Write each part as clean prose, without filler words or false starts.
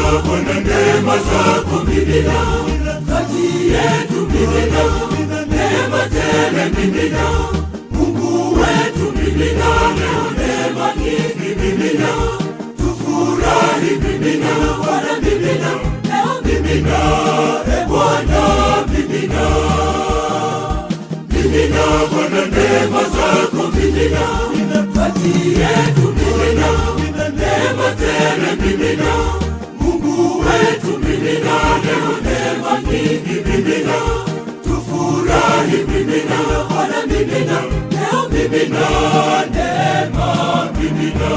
Bwana neema zako mimina, kati yetu mimina, neema tele mimina, Mungu wetu mimina, leo neema nyingi mimina, tufurahi mimina, Bwana mimina, leo mimina, Bwana mimina. Mimina Bwana neema zako mimina, kati yetu mimina, neema tele mimina, Mungu wetu mimina, leo neema nyingi mimina, tufurahi mimina, Bwana mimina, leo mimina, neema mimina.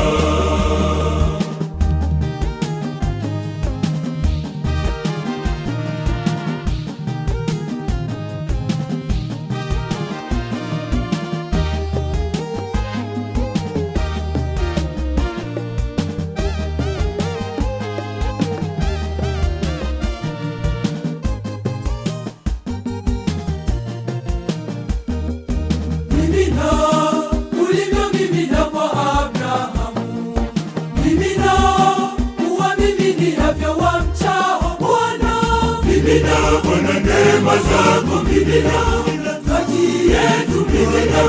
Ulivyomimina kwa Abrahamu, mimina uwamiminiavyo wamchao Bwana. Mimina Bwana neema zako mimina, kati yetu mimina,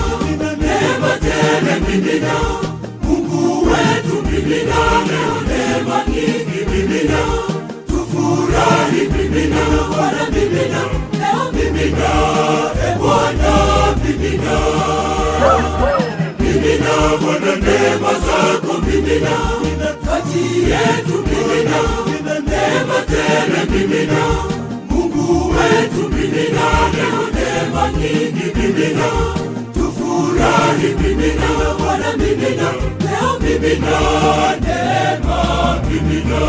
neema tele mimina, Mungu wetu mimina, leo neema nyingi mimina, tufurahi mimina, Bwana mimina, leo mimina, Bwana mimina. Mimina Bwana neema zako mimina, kati yetu mimina, neema tele mimina, Mungu wetu mimina, leo neema nyingi mimina, tufurahi mimina, Bwana mimina, leo mimina, neema mimina.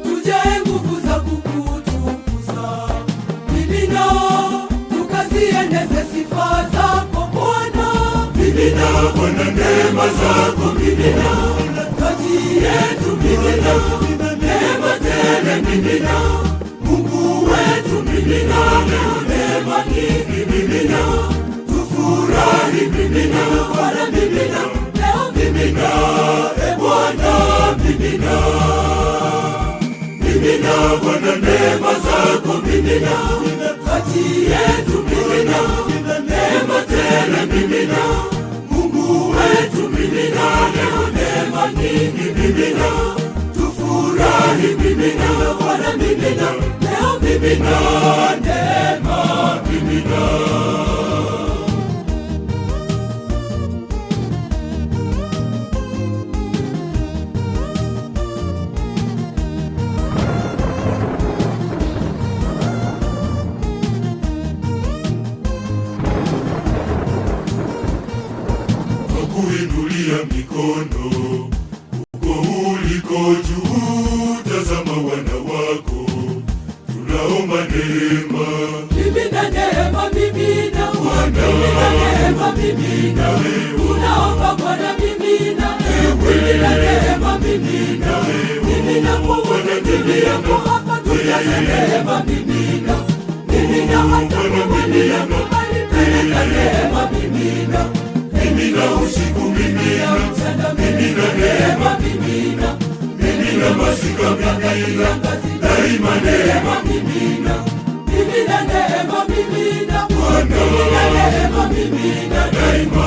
Tujae nguvu za kukutukuza, mimina tukazieneze sifa zako Bwana. Mimina Bwana neema zako mimina, kati yetu mimina, neema tele mimina, Mungu wetu mimina, leo neema nyingi mimina, tufurahi mimina, Bwana mimina, leo mimina, Bwana mimina. Mimina Bwana neema zako mimina, kati yetu mimina, neema tele mimina, Mungu wetu mimina, leo neema nyingi mimina, tufurahi mimina, Bwana mimina, leo mimina, neema mimina. Kuinulia mikono uko uliko juu, tazama wana wako, tunaomba neema. Mimina neema, mimina Bwana, mimina neema, mimina tunaomba Bwana, mimina neema, mimina mimina kwa Bwana, mimina kwa hapa tujaze neema, mimina hata kwa mimina neema, mimina usiku mimina, mimina neema, mimina masika mimina, daima neema mimina neema, Bwana, mimina neema, mimina daima.